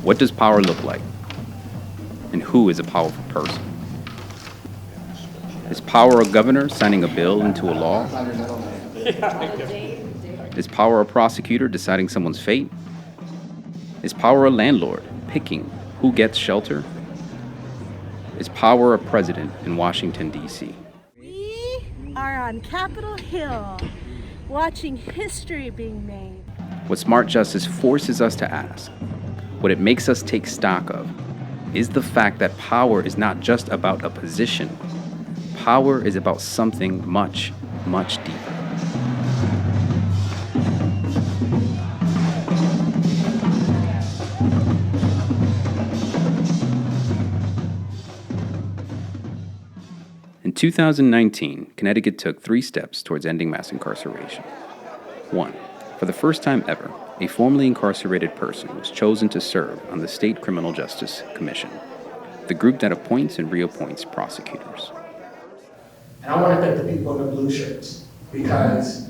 What does power look like? And who is a powerful person? Is power a governor signing a bill into a law? Is power a prosecutor deciding someone's fate? Is power a landlord picking who gets shelter? Is power a president in Washington, D.C.? We are on Capitol Hill, watching history being made. What smart justice forces us to ask, what it makes us take stock of, is the fact that power is not just about a position. Power is about something much, much deeper. In 2019, Connecticut took 3 steps towards ending mass incarceration. 1. For the first time ever, a formerly incarcerated person was chosen to serve on the State Criminal Justice Commission, the group that appoints and reappoints prosecutors. And I want to thank the people in the blue shirts, because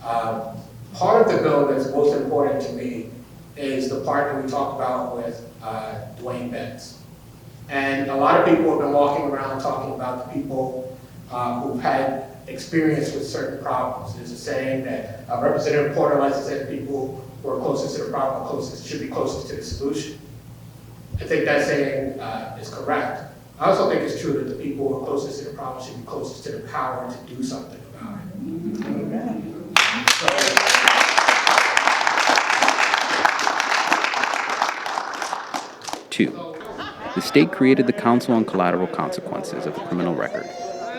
part of the bill that's most important to me is the part that we talked about with Dwayne Betts. And a lot of people have been walking around talking about the people who've had experience with certain problems. There's a saying that Representative Porter likes to say that people who are closest to the problem should be closest to the solution. I think that saying is correct. I also think it's true that the people who are closest to the problem should be closest to the power to do something about it. Amen. Two, the state created the Council on Collateral Consequences of the Criminal Record,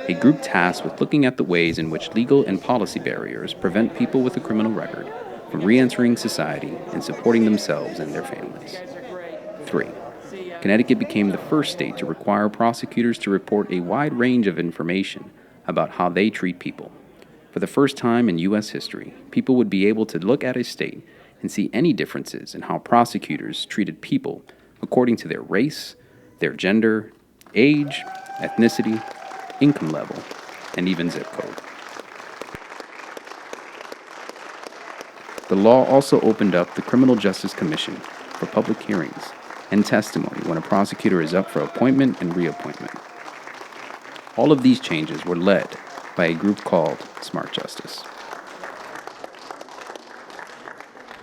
a group tasked with looking at the ways in which legal and policy barriers prevent people with a criminal record from re-entering society and supporting themselves and their families. 3. Connecticut became the first state to require prosecutors to report a wide range of information about how they treat people. For the first time in U.S. history, people would be able to look at a state and see any differences in how prosecutors treated people according to their race, their gender, age, ethnicity, income level, and even zip code. The law also opened up the Criminal Justice Commission for public hearings and testimony when a prosecutor is up for appointment and reappointment. All of these changes were led by a group called Smart Justice.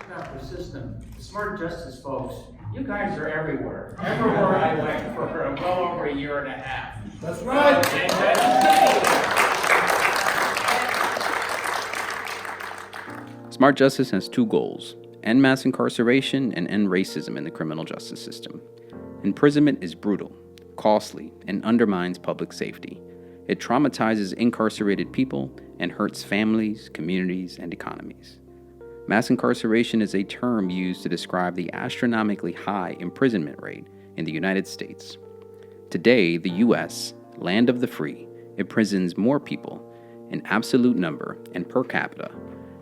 About the system, Smart Justice folks, you guys are everywhere. Everywhere I went for well over a year and a half. That's right. Smart Justice has 2 goals: end mass incarceration and end racism in the criminal justice system. Imprisonment is brutal, costly, and undermines public safety. It traumatizes incarcerated people and hurts families, communities, and economies. Mass incarceration is a term used to describe the astronomically high imprisonment rate in the United States. Today, the U.S., land of the free, imprisons more people in absolute number and per capita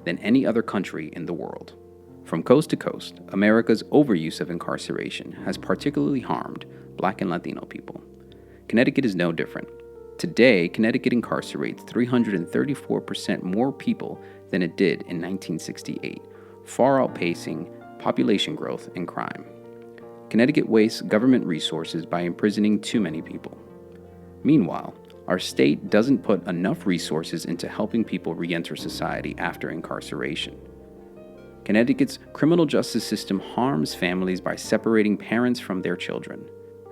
than any other country in the world. From coast to coast, America's overuse of incarceration has particularly harmed Black and Latino people. Connecticut is no different. Today, Connecticut incarcerates 334% more people than it did in 1968, far outpacing population growth and crime. Connecticut wastes government resources by imprisoning too many people. Meanwhile, our state doesn't put enough resources into helping people re-enter society after incarceration. Connecticut's criminal justice system harms families by separating parents from their children.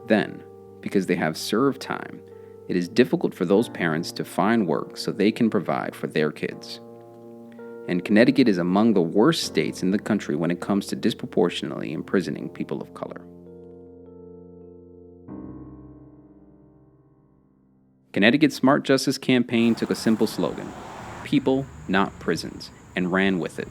Then, because they have served time, it is difficult for those parents to find work so they can provide for their kids. And Connecticut is among the worst states in the country when it comes to disproportionately imprisoning people of color. Connecticut's Smart Justice campaign took a simple slogan: people, not prisons, and ran with it.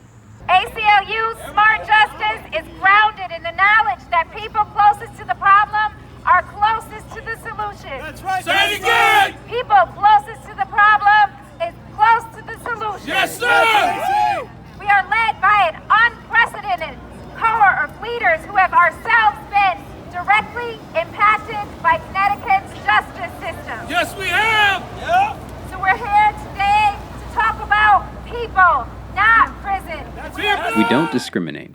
ACLU Smart Justice is grounded in the knowledge that people closest to the problem are closest to the solution. That's right. Say it again. People closest to the problem is close to the solution. Yes, sir. We are led by an unprecedented cohort of leaders who have ourselves been directly impacted by Connecticut's justice system. Yes, we have. Yeah. So we're here today to talk about people, not prison. We don't discriminate.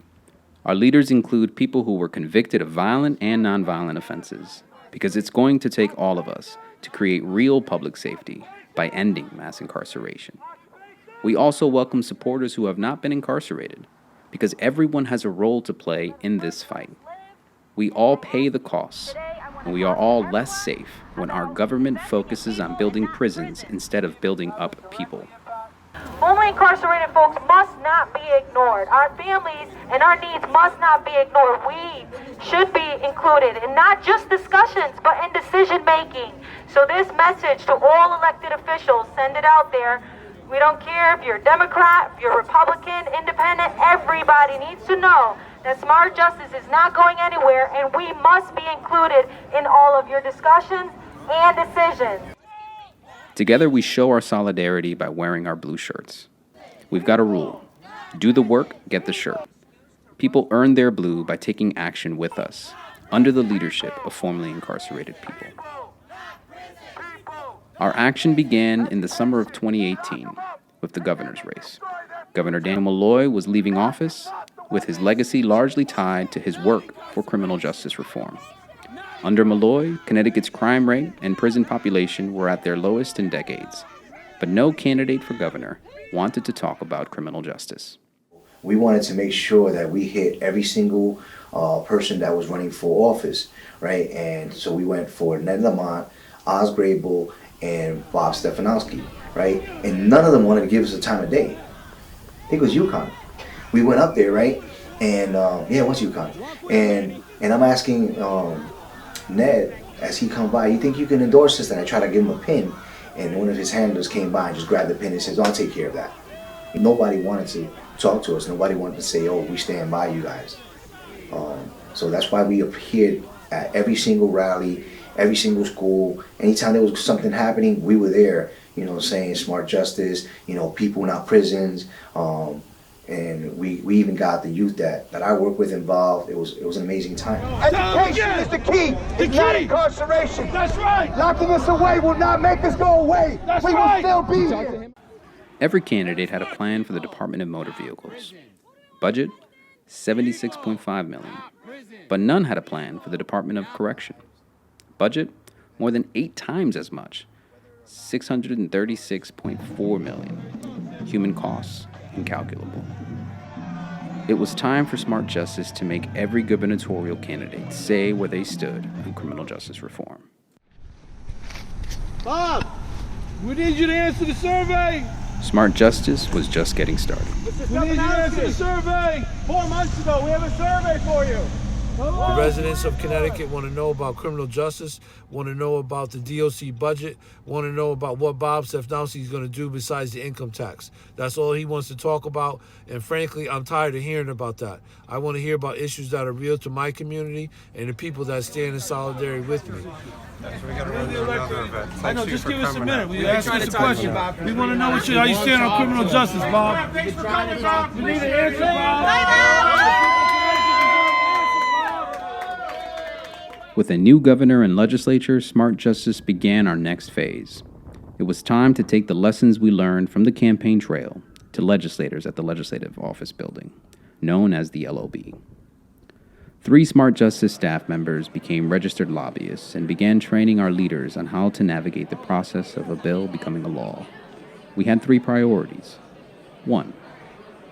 Our leaders include people who were convicted of violent and nonviolent offenses, because it's going to take all of us to create real public safety by ending mass incarceration. We also welcome supporters who have not been incarcerated, because everyone has a role to play in this fight. We all pay the costs, and we are all less safe when our government focuses on building prisons instead of building up people. Only incarcerated folks must not be ignored. Our families and our needs must not be ignored. We should be included in not just discussions, but in decision making. So this message to all elected officials, send it out there. We don't care if you're Democrat, if you're Republican, Independent, everybody needs to know that smart justice is not going anywhere, and we must be included in all of your discussions and decisions. Together, we show our solidarity by wearing our blue shirts. We've got a rule: do the work, get the shirt. People earn their blue by taking action with us, under the leadership of formerly incarcerated people. Our action began in the summer of 2018 with the governor's race. Governor Daniel Malloy was leaving office, with his legacy largely tied to his work for criminal justice reform. Under Malloy, Connecticut's crime rate and prison population were at their lowest in decades, but no candidate for governor wanted to talk about criminal justice. We wanted to make sure that we hit every single person that was running for office, right? And so we went for Ned Lamont, Oz Grable, and Bob Stefanowski, right? And none of them wanted to give us a time of day. I think it was UConn. We went up there, right? And yeah, it was UConn. And I'm asking Ned, as he come by, you think you can endorse this? And I try to give him a pin, and one of his handlers came by and just grabbed the pin and says, I'll take care of that. Nobody wanted to talk to us. Nobody wanted to say, oh, we stand by you guys. So that's why we appeared at every single rally, every single school. Anytime there was something happening, we were there, you know, saying smart justice, you know, people, not prisons. And we even got the youth that I work with involved. It was an amazing time. Education is the key. It's not incarceration. That's right. Locking us away will not make us go away. That's we right. will still be here. Every candidate had a plan for the Department of Motor Vehicles. Budget, $76.5 million. But none had a plan for the Department of Correction. Budget, more than 8 times as much, $636.4 million. Human costs, incalculable. It was time for smart justice to make every gubernatorial candidate say where they stood on criminal justice reform. Bob, we need you to answer the survey. Smart justice was just getting started. We need you to answer the survey. 4 months ago, we have a survey for you. The residents of Connecticut want to know about criminal justice, want to know about the DOC budget, want to know about what Bob Stefanowski is going to do besides the income tax. That's all he wants to talk about, and frankly, I'm tired of hearing about that. I want to hear about issues that are real to my community and the people that stand in solidarity with me. I know, just give us a minute. We ask us a question. We want to know how you stand on criminal justice, Bob. Thanks for coming, Bob. We need an answer, Bob. With a new governor and legislature, smart justice began our next phase. It was time to take the lessons we learned from the campaign trail to legislators at the Legislative Office Building, known as the LOB. 3 smart justice staff members became registered lobbyists and began training our leaders on how to navigate the process of a bill becoming a law. We had 3 priorities. 1,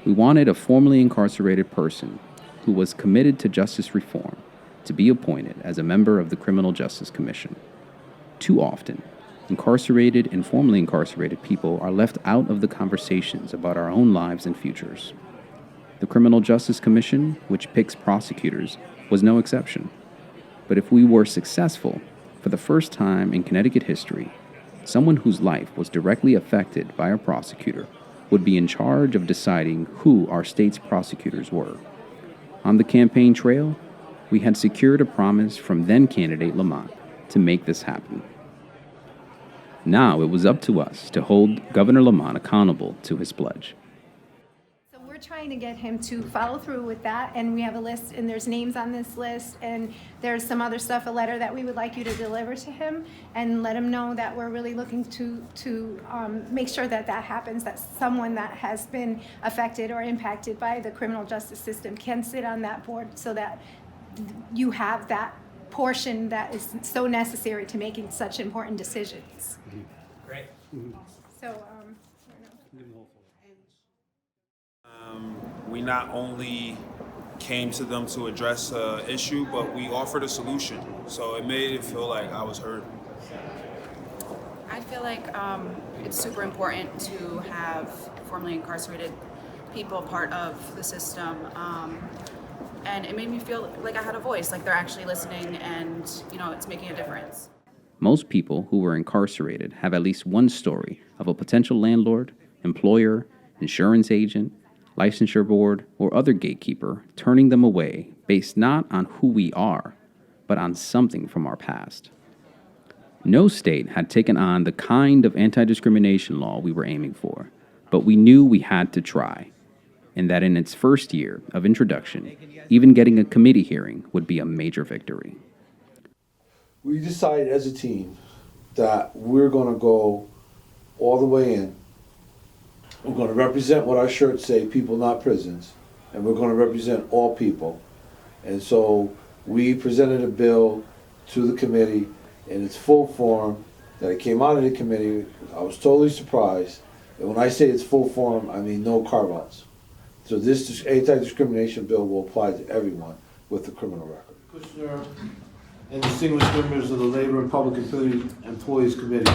we wanted a formerly incarcerated person who was committed to justice reform to be appointed as a member of the Criminal Justice Commission. Too often, incarcerated and formerly incarcerated people are left out of the conversations about our own lives and futures. The Criminal Justice Commission, which picks prosecutors, was no exception. But if we were successful, for the first time in Connecticut history, someone whose life was directly affected by a prosecutor would be in charge of deciding who our state's prosecutors were. On the campaign trail, we had secured a promise from then-candidate Lamont to make this happen. Now it was up to us to hold Governor Lamont accountable to his pledge. So we're trying to get him to follow through with that, and we have a list, and there's names on this list, and there's some other stuff, a letter that we would like you to deliver to him, and let him know that we're really looking to make sure that that happens, that someone that has been affected or impacted by the criminal justice system can sit on that board, so that you have that portion that is so necessary to making such important decisions. Great. So, we not only came to them to address an issue, but we offered a solution. So it made it feel like I was heard. I feel like it's super important to have formerly incarcerated people part of the system. And it made me feel like I had a voice, like they're actually listening and, you know, it's making a difference. Most people who were incarcerated have at least one story of a potential landlord, employer, insurance agent, licensure board, or other gatekeeper turning them away based not on who we are, but on something from our past. No state had taken on the kind of anti-discrimination law we were aiming for, but we knew we had to try, and that in its first year of introduction, even getting a committee hearing would be a major victory. We decided as a team that we're going to go all the way in. We're going to represent what our shirts say, people, not prisons, and we're going to represent all people. And so we presented a bill to the committee in its full form, that it came out of the committee. I was totally surprised. And when I say it's full form, I mean no carve-outs. So this anti-discrimination bill will apply to everyone with a criminal record. Kushner and distinguished members of the Labor and Public Employees Committee.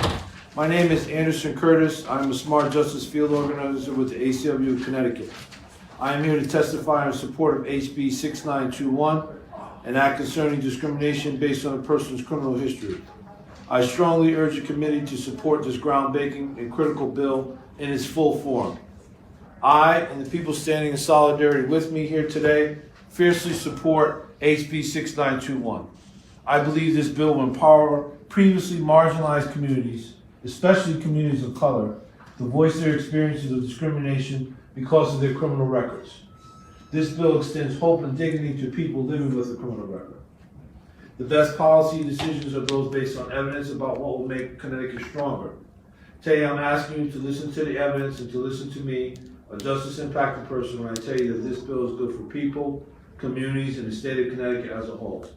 My name is Anderson Curtis. I'm a Smart Justice Field Organizer with the ACLU of Connecticut. I am here to testify in support of HB 6921, an act concerning discrimination based on a person's criminal history. I strongly urge the committee to support this groundbreaking and critical bill in its full form. I and the people standing in solidarity with me here today fiercely support HB 6921. I believe this bill will empower previously marginalized communities, especially communities of color, to voice their experiences of discrimination because of their criminal records. This bill extends hope and dignity to people living with a criminal record. The best policy decisions are those based on evidence about what will make Connecticut stronger. Today I'm asking you to listen to the evidence and to listen to me, a justice-impacted person, when I tell you that this bill is good for people, communities, and the state of Connecticut as a whole.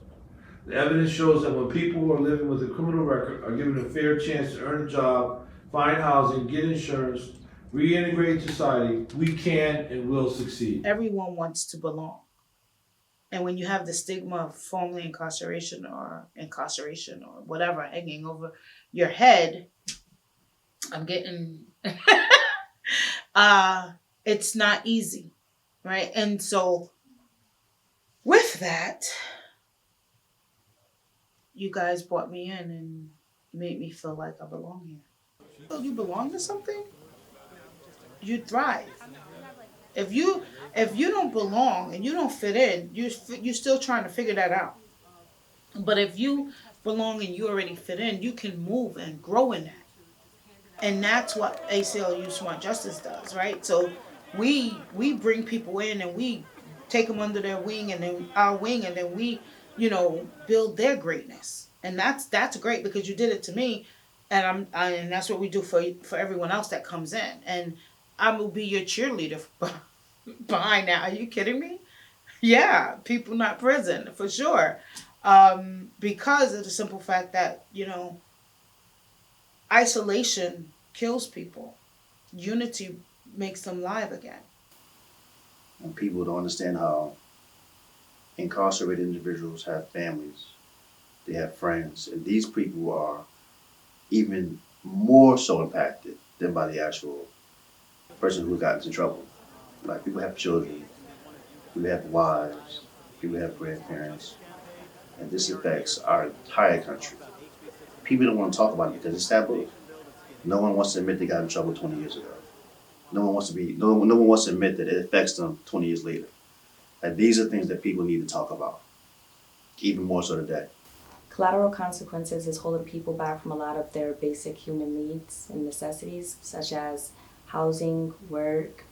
The evidence shows that when people who are living with a criminal record are given a fair chance to earn a job, find housing, get insurance, reintegrate society, we can and will succeed. Everyone wants to belong. And when you have the stigma of formerly incarceration or whatever hanging over your head, I'm getting, it's not easy, right? And so with that, you guys brought me in and made me feel like I belong here. So you belong to something, you thrive. If you don't belong and you don't fit in, you're still trying to figure that out. But if you belong and you already fit in, you can move and grow in that. And that's what ACLU Smart Justice does, right? So we bring people in and we take them under their wing and then our wing, and then we, build their greatness. And that's great, because you did it to me, and and that's what we do for everyone else that comes in. And I will be your cheerleader behind that. Are you kidding me? Yeah, people not prison, for sure. Because of the simple fact that, isolation kills people. Unity makes them live again. And people don't understand how incarcerated individuals have families, they have friends, and these people are even more so impacted than by the actual person who got into trouble. Like, people have children, people have wives, people have grandparents, and this affects our entire country. People don't want to talk about it because it's taboo. No one wants to admit they got in trouble 20 years ago. No one wants to admit that it affects them 20 years later. And these are things that people need to talk about, even more so today. Collateral consequences is holding people back from a lot of their basic human needs and necessities, such as housing, work,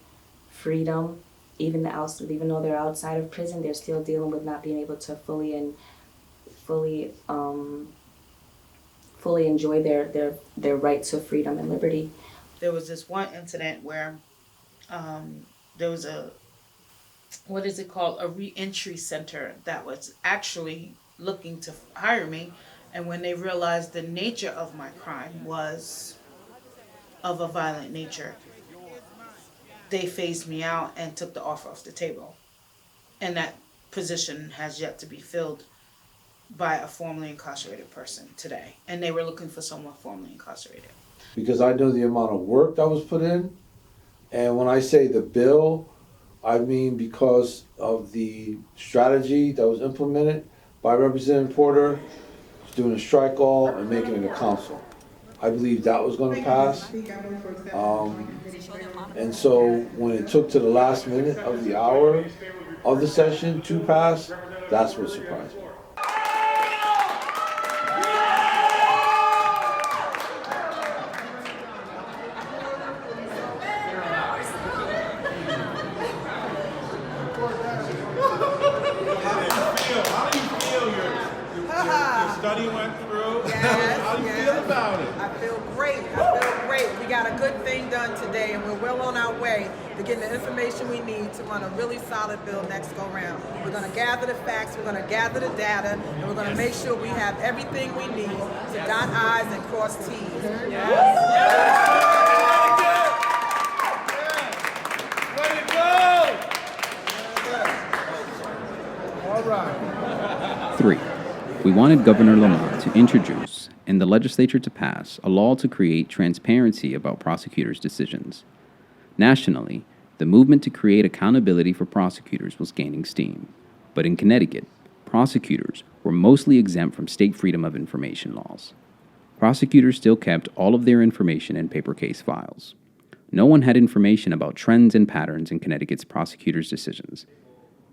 freedom, even though they're outside of prison, they're still dealing with not being able to fully enjoy their right to freedom and liberty. There was this one incident where there was a re-entry center that was actually looking to hire me, and when they realized the nature of my crime was of a violent nature, they phased me out and took the offer off the table. And that position has yet to be filled by a formerly incarcerated person today. And they were looking for someone formerly incarcerated. Because I know the amount of work that was put in. And when I say the bill, I mean because of the strategy that was implemented by Representative Porter, doing a strike all and making it a council. I believe that was going to pass. And so when it took to the last minute of the hour of the session to pass, that's what surprised me. Study went through. Yes, how do you feel about it? I feel great. We got a good thing done today, and we're well on our way to getting the information we need to run a really solid bill next go round. We're going to gather the facts, we're going to gather the data, and we're going to make sure we have everything we need to dot I's and cross T's. Way to go! All right. 3. We wanted Governor Lamont to introduce and the legislature to pass a law to create transparency about prosecutors' decisions. Nationally, the movement to create accountability for prosecutors was gaining steam. But in Connecticut, prosecutors were mostly exempt from state freedom of information laws. Prosecutors still kept all of their information in paper case files. No one had information about trends and patterns in Connecticut's prosecutors' decisions.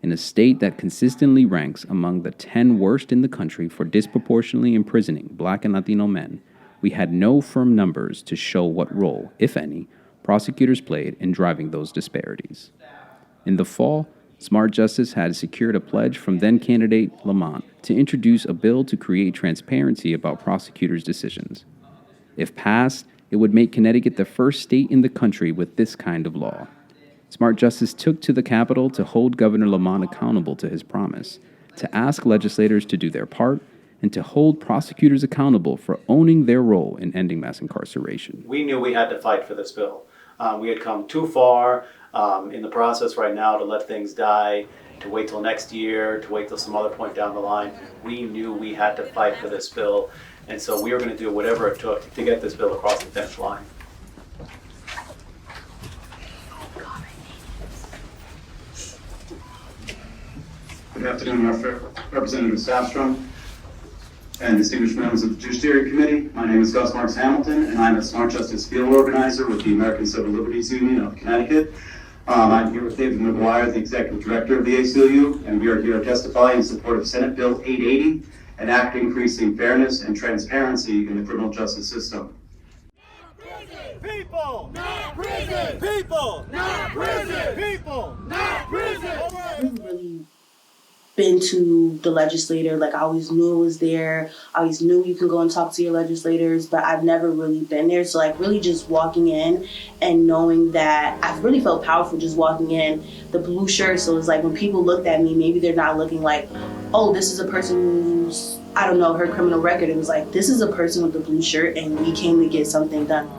In a state that consistently ranks among the 10 worst in the country for disproportionately imprisoning Black and Latino men, we had no firm numbers to show what role, if any, prosecutors played in driving those disparities. In the fall, Smart Justice had secured a pledge from then-candidate Lamont to introduce a bill to create transparency about prosecutors' decisions. If passed, it would make Connecticut the first state in the country with this kind of law. Smart Justice took to the Capitol to hold Governor Lamont accountable to his promise, to ask legislators to do their part, and to hold prosecutors accountable for owning their role in ending mass incarceration. We knew we had to fight for this bill. We had come too far in the process right now to let things die, to wait till next year, to wait till some other point down the line. We knew we had to fight for this bill, and so we were going to do whatever it took to get this bill across the finish line. Good afternoon, Representative Safstrom and distinguished members of the Judiciary Committee. My name is Gus Marks Hamilton, and I'm a Smart Justice Field Organizer with the American Civil Liberties Union of Connecticut. I'm here with David McGuire, the Executive Director of the ACLU, and we are here to testify in support of Senate Bill 880, an act increasing fairness and transparency in the criminal justice system. People, not prison! People, not prison! People, not prison! Been to the legislator, like I always knew it was there. I always knew you can go and talk to your legislators, but I've never really been there. So like really just walking in and knowing that I really felt powerful just walking in, the blue shirt. So it's like when people looked at me, maybe they're not looking like, oh, this is a person who's, I don't know, her criminal record. It was like, this is a person with the blue shirt and we came to get something done.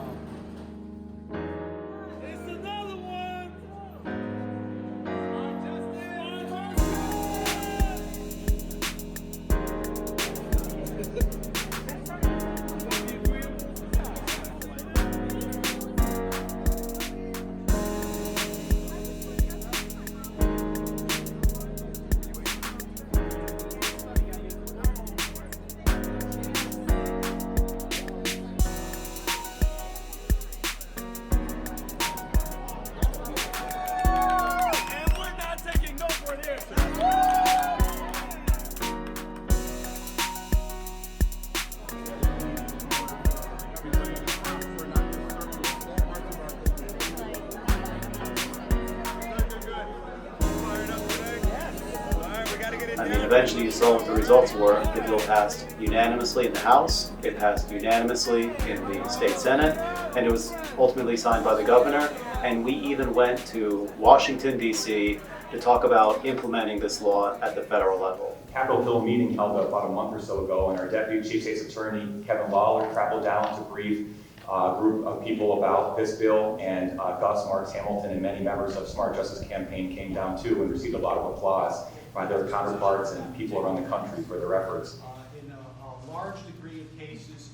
mean, eventually you saw what the results were. The bill passed unanimously in the House, it passed unanimously in the State Senate, and it was ultimately signed by the governor. And we even went to Washington, D.C. to talk about implementing this law at the federal level. Capitol Hill meeting held about a month or so ago, and our Deputy Chief State's Attorney, Kevin Lawler, traveled down to brief a group of people about this bill, and Gus Marks Hamilton and many members of Smart Justice Campaign came down too and received a lot of applause by their counterparts and people around the country for their efforts. In a large degree of cases,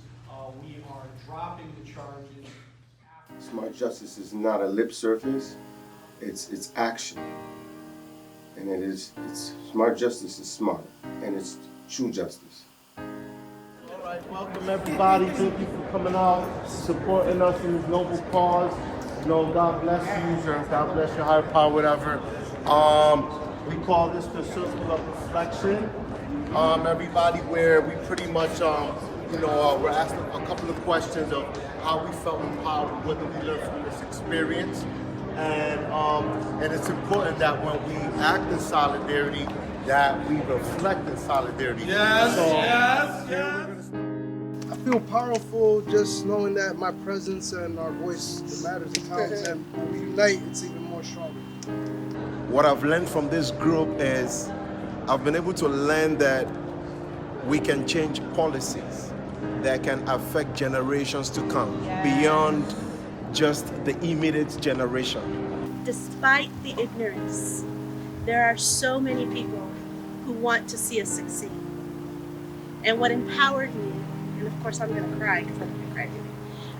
we are dropping the charges. Smart justice is not a lip service, it's action. And it's smart justice is smart, and it's true justice. All right, welcome everybody. Thank you for coming out, supporting us in this noble cause. You know, God bless you, and God bless your higher power, whatever. We call this the circle of reflection. Everybody, where we pretty much, we're asking a couple of questions of how we felt empowered, what did we learn from this experience. And it's important that when we act in solidarity, that we reflect in solidarity. Yes, I feel powerful just knowing that my presence and our voice matters and counts, and when we unite, it's even more stronger. What I've learned from this group is I've been able to learn that we can change policies that can affect generations to come beyond just the immediate generation. Despite the ignorance, there are so many people who want to see us succeed. And what empowered me, and of course I'm going to cry because I'm going to cry today,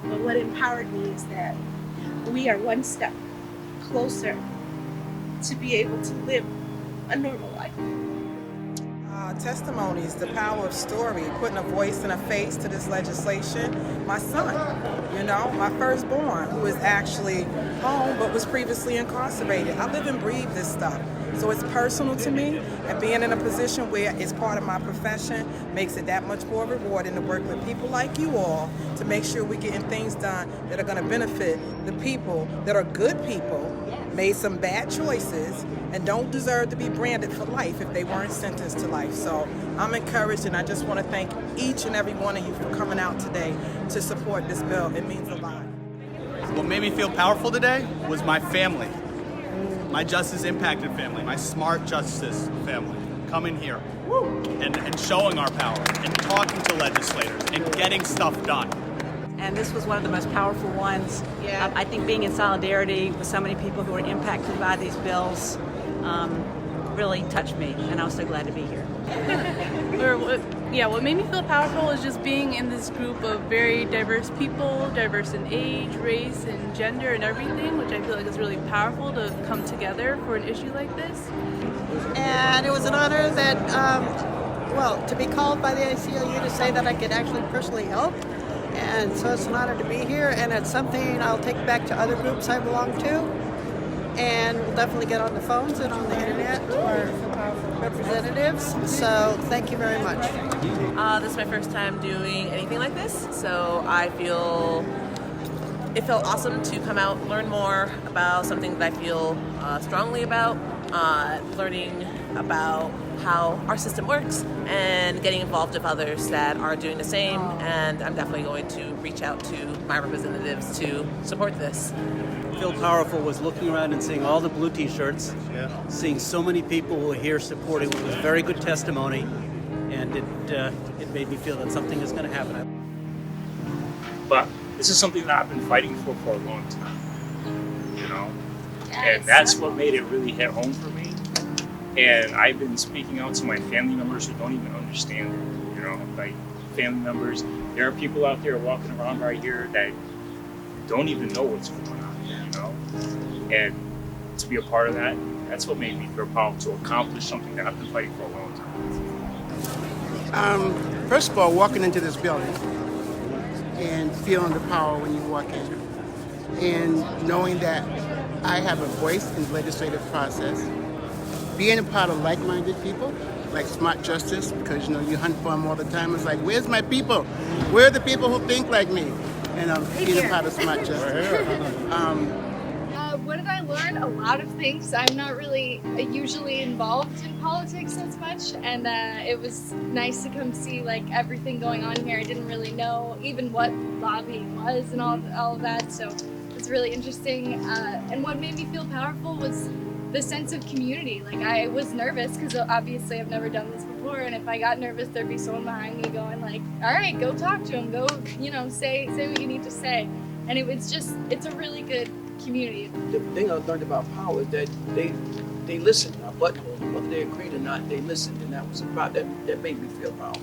but what empowered me is that we are one step closer to be able to live a normal life. Testimonies, the power of story, putting a voice and a face to this legislation. My son, my firstborn, who is actually home but was previously incarcerated. I live and breathe this stuff. So it's personal to me, and being in a position where it's part of my profession makes it that much more rewarding to work with people like you all to make sure we're getting things done that are going to benefit the people that are good people, made some bad choices, and don't deserve to be branded for life if they weren't sentenced to life. So I'm encouraged, and I just want to thank each and every one of you for coming out today to support this bill. It means a lot. What made me feel powerful today was my family, my Justice Impacted family, my Smart Justice family, coming here and showing our power and talking to legislators and getting stuff done. And this was one of the most powerful ones. I think being in solidarity with so many people who are impacted by these bills really touched me, and I was so glad to be here. What made me feel powerful is just being in this group of very diverse people, diverse in age, race, and gender, and everything, which I feel like is really powerful to come together for an issue like this. And it was an honor that, to be called by the ACLU to say that I could actually personally help. And so it's an honor to be here, and it's something I'll take back to other groups I belong to. And we'll definitely get on the phones and on the internet to our representatives. So thank you very much. This is my first time doing anything like this, so it felt awesome to come out and learn more about something that I feel strongly about, learning about how our system works and getting involved with others that are doing the same, and I'm definitely going to reach out to my representatives to support this. Feel powerful was looking around and seeing all the blue t-shirts, seeing so many people who were here supporting what was very good testimony, and it made me feel that something is going to happen. But this is something that I've been fighting for a long time, and that's what made it really hit home for me. And I've been speaking out to my family members who don't even understand it, like family members. There are people out there walking around right here that don't even know what's going on, and to be a part of that, that's what made me feel powerful, to accomplish something that I've been fighting for a long time. First of all, walking into this building and feeling the power when you walk in, and knowing that I have a voice in the legislative process, being a part of like-minded people, like Smart Justice, because you hunt for them all the time. It's like, where's my people? Where are the people who think like me? And being a part of Smart Justice. what did I learn? A lot of things. I'm not really usually involved in politics as much, and it was nice to come see like everything going on here. I didn't really know even what lobbying was and all of that, so it was really interesting. And what made me feel powerful was the sense of community. Like, I was nervous because obviously I've never done this before, and if I got nervous, there'd be someone behind me going like, all right, go talk to him, go, say what you need to say. And it's a really good community. The thing I learned about power is that they listened. I buttonholed them, whether they agreed or not, they listened, and that was about that made me feel powerful.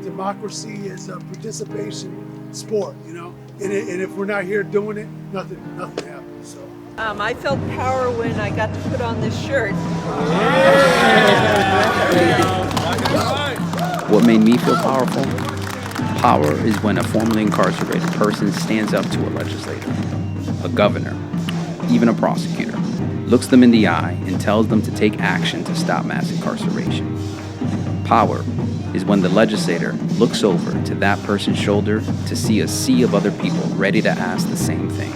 Democracy is a participation sport, and if we're not here doing it, nothing happens. So. I felt power when I got to put on this shirt. What made me feel powerful? Power is when a formerly incarcerated person stands up to a legislator, a governor, even a prosecutor, looks them in the eye and tells them to take action to stop mass incarceration. Power is when the legislator looks over to that person's shoulder to see a sea of other people ready to ask the same thing.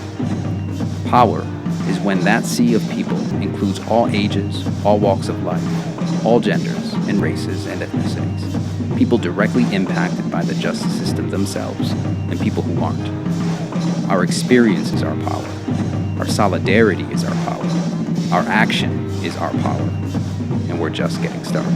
Power is when that sea of people includes all ages, all walks of life, all genders and races and ethnicities, people directly impacted by the justice system themselves, and people who aren't. Our experience is our power. Our solidarity is our power. Our action is our power. And we're just getting started.